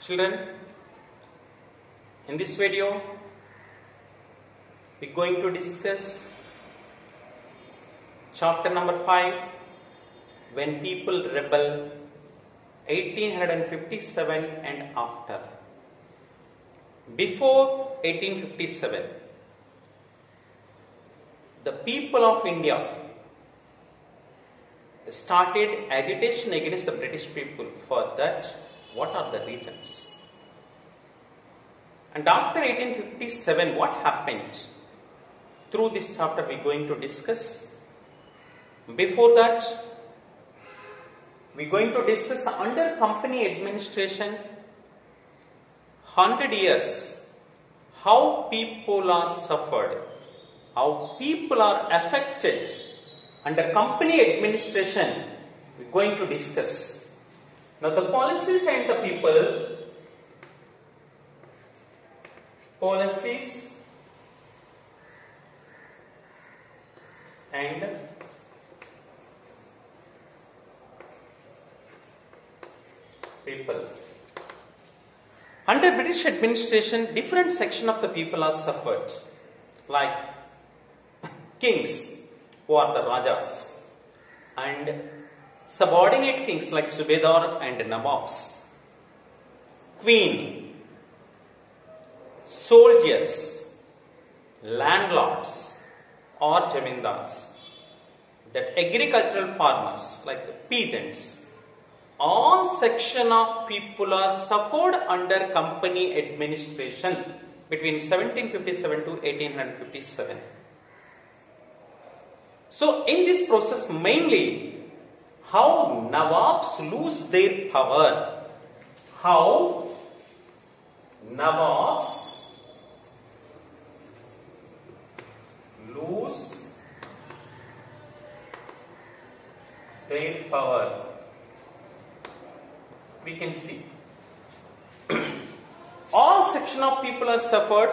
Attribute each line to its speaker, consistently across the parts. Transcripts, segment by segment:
Speaker 1: Children, in this video we are going to discuss chapter number 5, When People Rebel, 1857 and after. Before 1857, the people of India started agitation against the British people. For that, what are the reasons? And after 1857, what happened? Through this chapter we are going to discuss. Before that, we are going to discuss under company administration 100 years, how people are suffered, how people are affected under company administration. We are going to discuss. Now the policies and the people, policies and people. Under British administration, different section of the people are suffered, like kings, who are the Rajas, and subordinate kings like Subedar and Nawabs, queen, soldiers, landlords or jamindars, that agricultural farmers like the peasants. All section of people are suffered under company administration between 1757 to 1857. So in this process, mainly how Nawabs lose their power, how Nawabs lose their power, we can see. All section of people are suffered,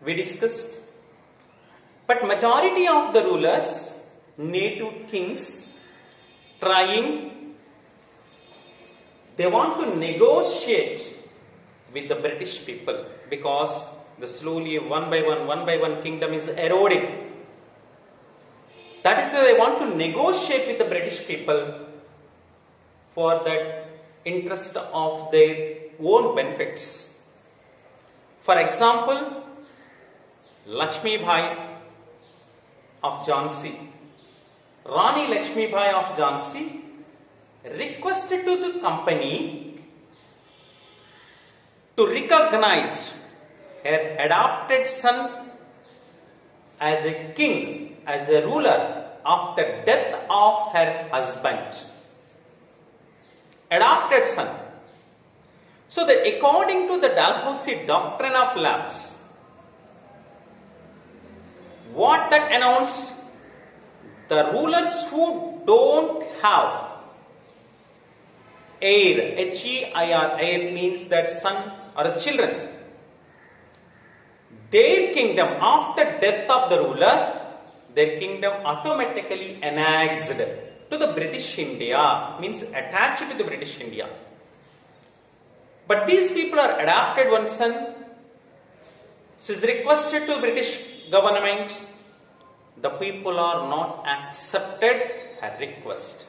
Speaker 1: we discussed, but majority of the rulers, native kings, trying, they want to negotiate with the British people, because the slowly one by one kingdom is eroding. That is why they want to negotiate with the British people for that interest of their own benefits. For example, Lakshmi Bai of Jhansi, Rani Lakshmi Bai of Jhansi requested to the company to recognize her adopted son as a king, as a ruler after death of her husband. Adopted son. So according to the Dalhousie doctrine of lapse, what that announced, the rulers who don't have heir, H-E-I-R, heir means that son or children, their kingdom after death of the ruler, their kingdom automatically annexed to the British India, means attached to the British India. But these people are adopted one son. She is requested to British government. The people are not accepted her request.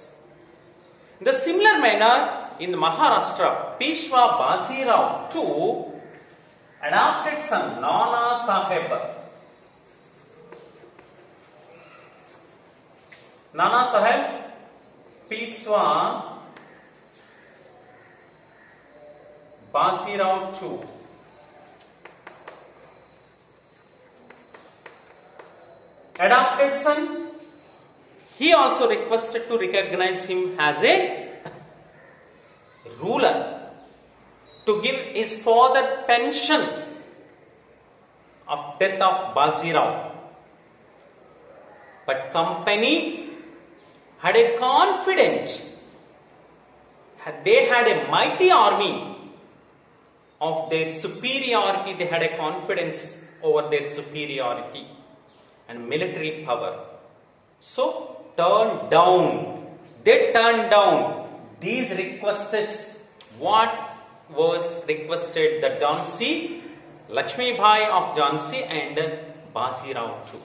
Speaker 1: In the similar manner, in Maharashtra, Peshwa Bajirao too adopted son Nana Sahib. Nana Sahib, Peshwa Bajirao too. Adopted son, he also requested to recognize him as a ruler, to give his father pension of death of Bajirao. But company had a confidence, they had a mighty army of their superiority, they had a confidence over their superiority and military power. So turned down, they turned down these requests what was requested the Jhansi, Lakshmi Bai of Jhansi and Baji Rao too.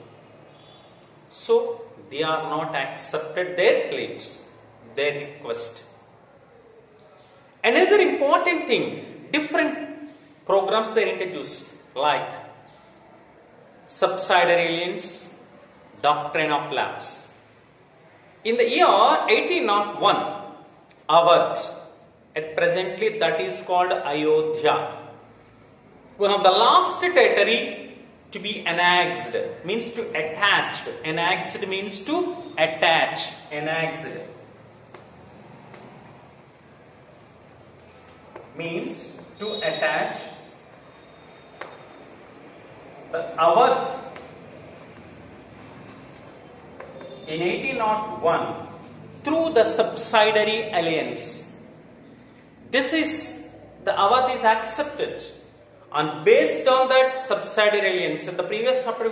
Speaker 1: So they are not accepted their claims, their request. Another important thing, different programs they introduced like subsidiary aliens, doctrine of lapse. In the year 1801, Awadh, at presently that is called Ayodhya, one of the last territory to be annexed, means to attach. Annexed means to attach. Annexed means to attach. The Awadh in 1801 through the subsidiary alliance. This is, the Awadh is accepted, and based on that subsidiary alliance, in the previous chapter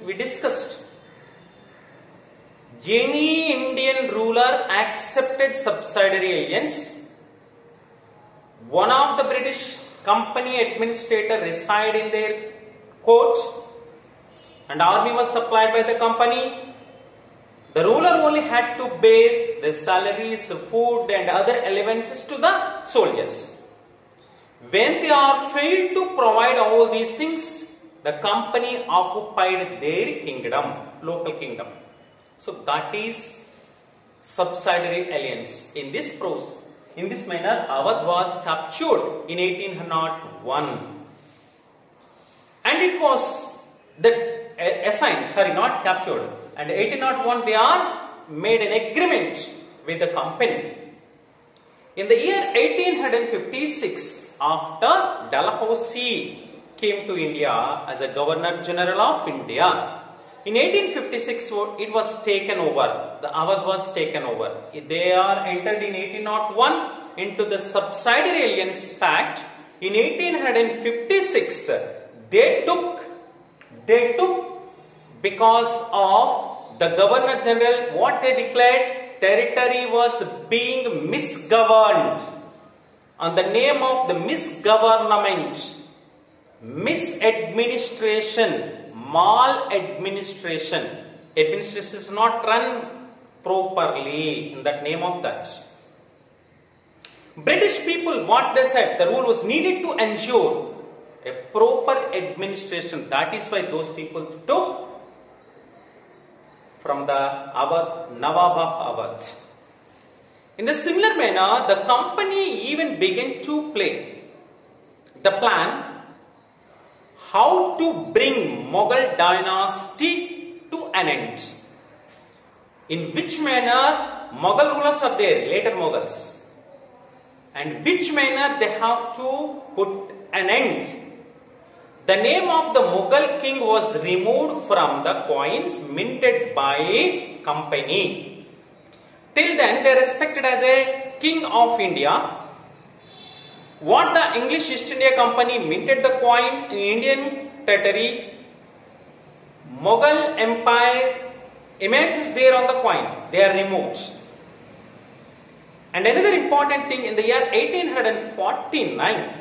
Speaker 1: we discussed, any Indian ruler accepted subsidiary alliance. One of the British company administrator reside in their court, and army was supplied by the company. The ruler only had to pay the salaries, food and other allowances to the soldiers. When they are failed to provide all these things, the company occupied their kingdom, local kingdom. So that is subsidiary alliance. In this manner, Awadh was captured in 1801. And it was assigned, not captured. And 1801 they are made an agreement with the company. In the year 1856, after Dalhousie came to India as a Governor General of India, in 1856 it was taken over. The Awadh was taken over. They are entered in 1801 into the subsidiary alliance fact. In 1856 they took because of the Governor General, what they declared, territory was being misgoverned. On the name of the misgovernment, misadministration, maladministration. Administration is not run properly in that name of that. British people, what they said, the rule was needed to ensure a proper administration. That is why those people took from the Awadh, Nawab of Awadh. In the similar manner, the company even began to play the plan how to bring Mughal dynasty to an end. In which manner Mughal rulers are there, later Mughals, and which manner they have to put an end. The name of the Mughal king was removed from the coins minted by company. Till then they are respected as a king of India. What the English East India Company minted the coin in Indian territory, Mughal Empire image is there on the coin, they are removed. And another important thing, in the year 1849,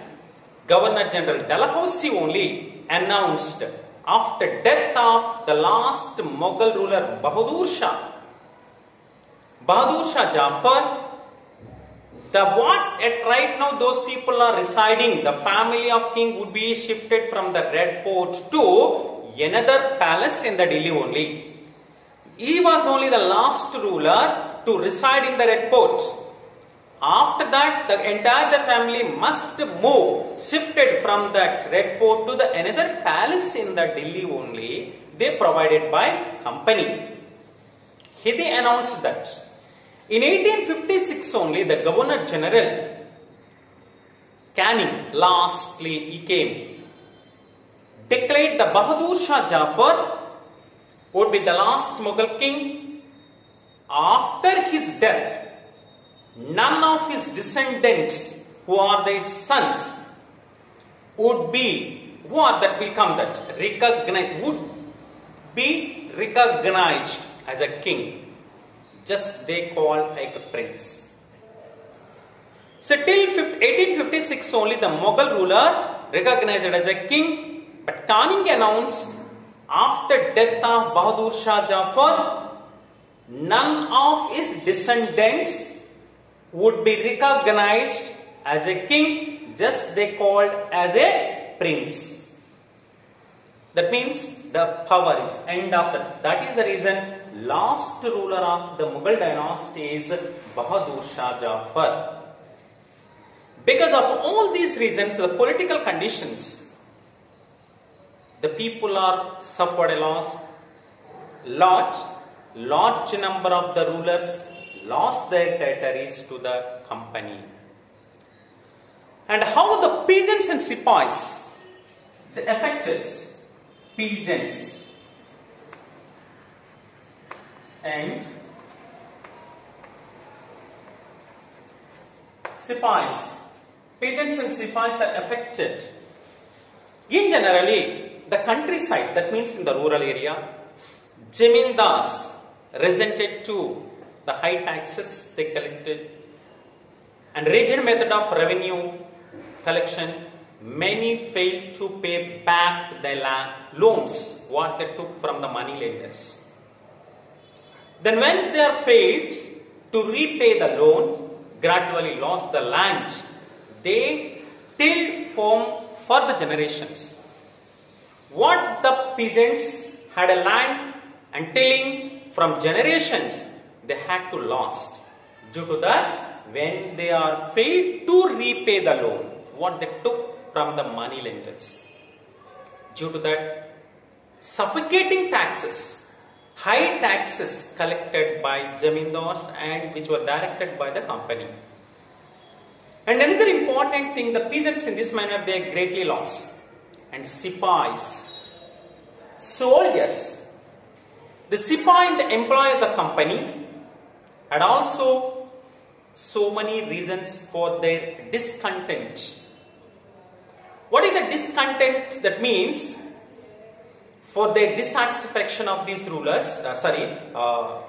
Speaker 1: Governor General Dalhousie only announced, after death of the last Mughal ruler Bahadur Shah Jafar, right now those people are residing, the family of king would be shifted from the Red Fort to another palace in the Delhi only. He was only the last ruler to reside in the Red Fort. After that, the entire family must move, shifted from that Red Fort to the another palace in the Delhi only, they provided by company. He announced that. In 1856 only, the Governor General Canning, lastly he came, declared the Bahadur Shah Jafar would be the last Mughal king. After his death, none of his descendants, who are their sons, would be recognized as a king. Just they called like a prince. So till 1856 only the Mughal ruler recognized as a king, but Canning announced after death of Bahadur Shah Jafar, none of his descendants would be recognized as a king, just they called as a prince. That means the power is end of that. That is the reason last ruler of the Mughal dynasty is Bahadur Shah Jafar. Because of all these reasons, the political conditions, the people are suffered a loss. Large number of the rulers lost their territories to the company. And how the peasants and sepoys, the affected peasants and sepoys. Peasants and sepoys are affected. In generally, the countryside, that means in the rural area, Jamindars resented to the high taxes they collected and rigid method of revenue collection. Many failed to pay back their loans, what they took from the money lenders. Then when they are failed to repay the loan, gradually lost the land, they tilled for the generations. What the peasants had a land and tilling from generations, they had to lost. Due to that, when they are failed to repay the loan, what they took from the money lenders. Due to that, suffocating taxes, high taxes collected by Jamindars and which were directed by the company. And another important thing, the peasants in this manner, they greatly lost. And sepoys, soldiers, the sepoy and the employee of the company had also so many reasons for their discontent. What is the discontent? That means for their dissatisfaction of these rulers,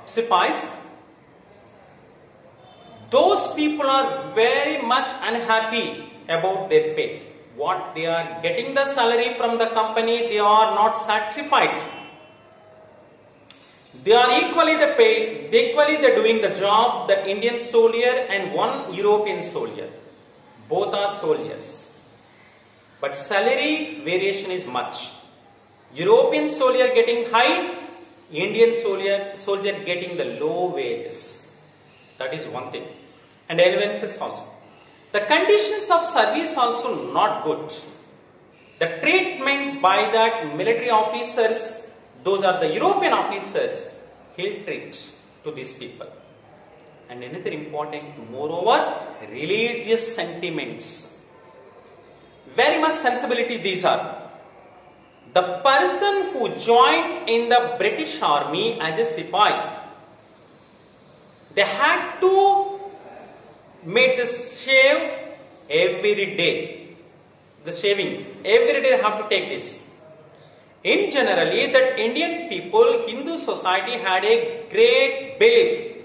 Speaker 1: sepoys. Those people are very much unhappy about their pay. What they are getting the salary from the company, they are not satisfied. They are equally the pay, equally they are doing the job that Indian soldier and one European soldier. Both are soldiers. But salary variation is much. European soldier getting high, Indian soldier getting the low wages. That is one thing. And allowances also. The conditions of service also not good. The treatment by that military officers, those are the European officers, ill treat to these people. And another important, moreover, religious sentiments. Very much sensibility these are. The person who joined in the British army as a sepoy, they had to make the shave every day. The shaving, every day they have to take this. In generally, that Indian people, Hindu society had a great belief.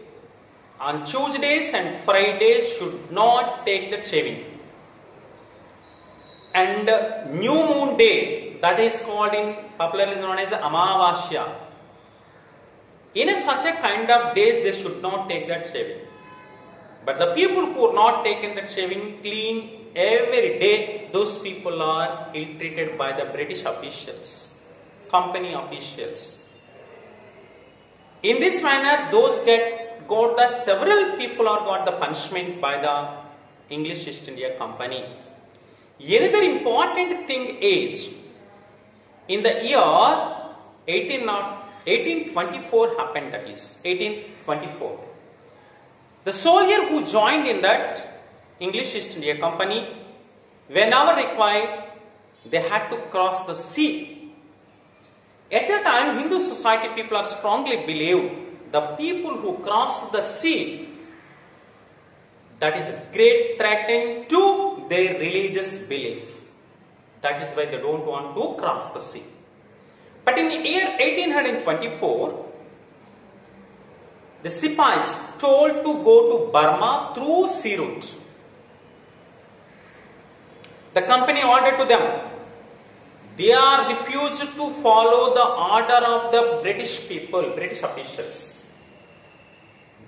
Speaker 1: On Tuesdays and Fridays should not take the shaving. And new moon day, that is called in popularly known as Amavasya. In such a kind of days, they should not take that shaving. But the people who are not taking that shaving clean every day, those people are ill-treated by the British officials, company officials. In this manner, several people are got the punishment by the English East India Company. Another important thing is, in the year 1824 happened, that is 1824. The soldier who joined in that English East India Company, whenever required, they had to cross the sea. At that time, Hindu society people are strongly believed the people who cross the sea, that is a great threat to their religious belief. That is why they don't want to cross the sea. But in the year 1824, the sepoys told to go to Burma through sea route. The company ordered to them. They are refused to follow the order of the British people, British officials.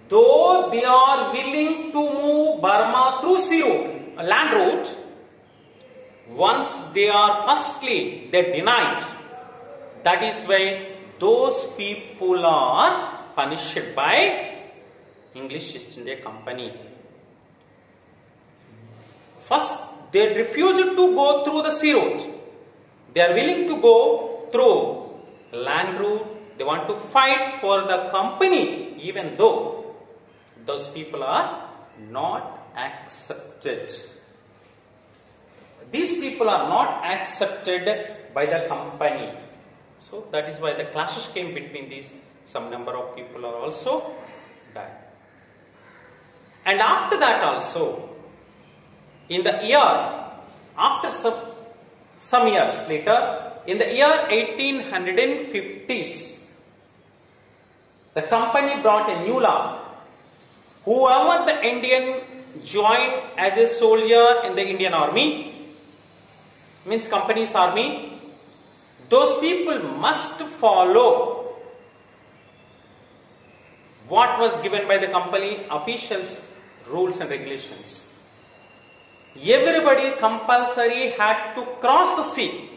Speaker 1: Though they are willing to move Burma through sea route, land route, once they are firstly they denied. That is why those people are punished by English East India Company. First, they refused to go through the sea route. They are willing to go through land route. They want to fight for the company, even though those people are not accepted. These people are not accepted by the company. So that is why the clashes came between these. Some number of people are also died. And after that also, in the year, after some years later, in the year 1850s, the company brought a new law. Whoever the Indian joined as a soldier in the Indian army, means company's army, those people must follow what was given by the company officials, rules and regulations. Everybody compulsory had to cross the sea.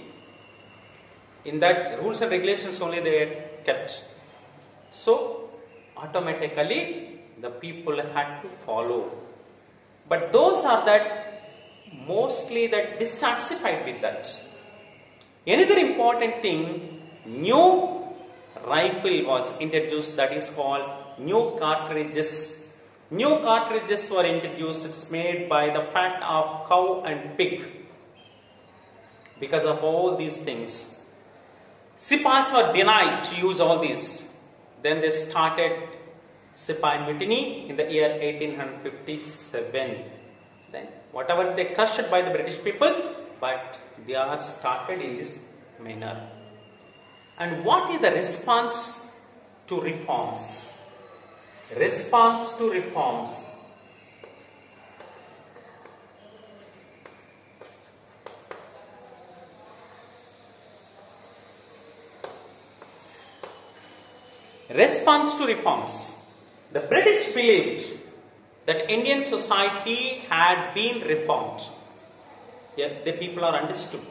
Speaker 1: In that rules and regulations only they had kept. So automatically the people had to follow. But those are that mostly that dissatisfied with that. Another important thing, new rifle was introduced, that is called new cartridges. New cartridges were introduced. It's made by the fat of cow and pig. Because of all these things, Sipahis were denied to use all these. Then they started Sipahi mutiny in the year 1857. Then whatever they crushed by the British people, but they are started in this manner. And what is the response to reforms? Response to reforms. Response to reforms. The British believed that Indian society had been reformed. Yet the people are understood.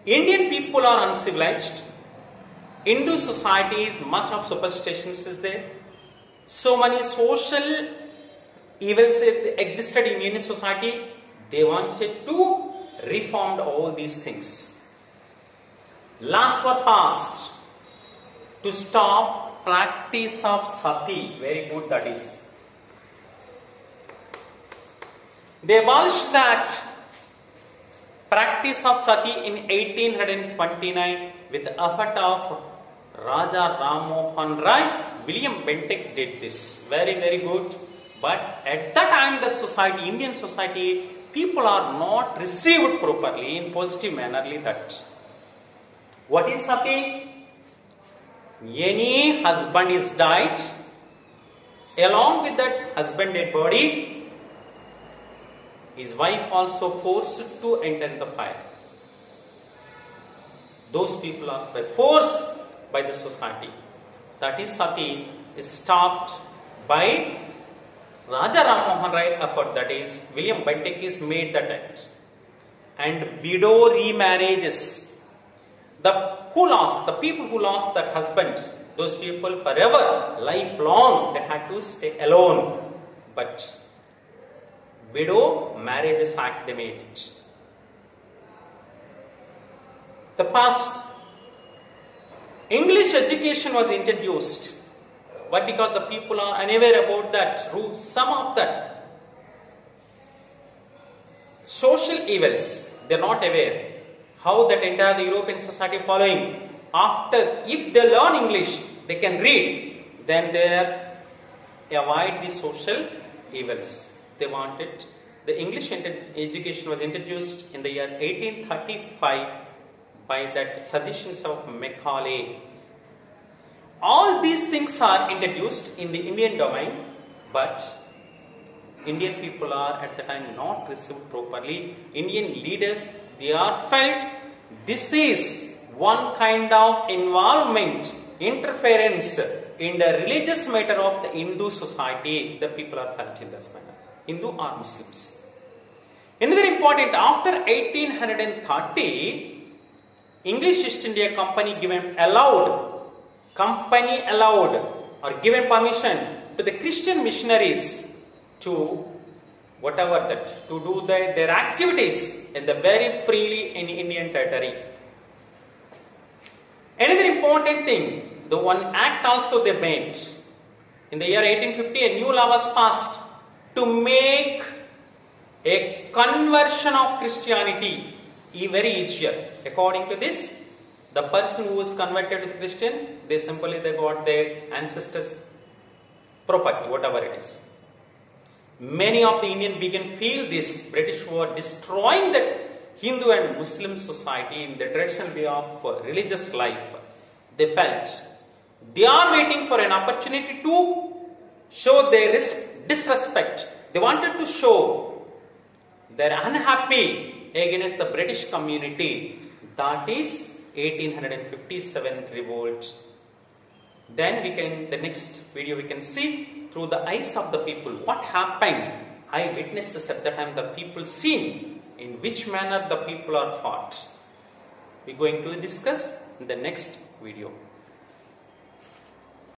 Speaker 1: Indian people are uncivilized. Hindu societies, much of superstitions is there. So many social evils existed in Indian society. They wanted to reform all these things. Laws were passed to stop practice of sati. Very good, that is. They abolished that practice of sati in 1829 with the effort of Raja Ram Mohan Rai. William Bentinck did this. Very, very good. But at that time, the society, Indian society, people are not received properly in positive mannerly that. What is sati? Any husband is died, along with that husband dead body, his wife also forced to enter the fire. Those people are by force by the society. That is sati is stopped by Raja Ram Mohan Rai effort, that is William Bentinck is made that act. And widow remarriages. The people who lost that husband, those people forever, lifelong, they had to stay alone. But widow marriages act, they made it. The past, English education was introduced. But because the people are unaware about that, some of that social evils, they are not aware. How that entire the European society following. After, if they learn English, they can read, then they avoid the social evils. They wanted, the English education was introduced in the year 1835 by that suggestions of Macaulay. All these things are introduced in the Indian domain, but Indian people are at the time not received properly. Indian leaders, they are felt this is one kind of involvement, interference in the religious matter of the Hindu society. The people are felt in this manner, Hindu or Muslims. Another important, after 1830, English East India Company allowed or given permission to the Christian missionaries to to do their activities in the very freely in Indian territory. Another important thing, the one act also they made. In the year 1850, a new law was passed to make a conversion of Christianity very easier. According to this, the person who was converted to Christian, they got their ancestors' property, whatever it is. Many of the Indians began feel this British were destroying the Hindu and Muslim society in the traditional way of religious life. They felt they are waiting for an opportunity to show their disrespect. They wanted to show their unhappy against the British community. That is 1857 revolt. Then the next video we can see through the eyes of the people what happened. Eyewitnesses at the time, the people seen in which manner the people are fought. We are going to discuss in the next video.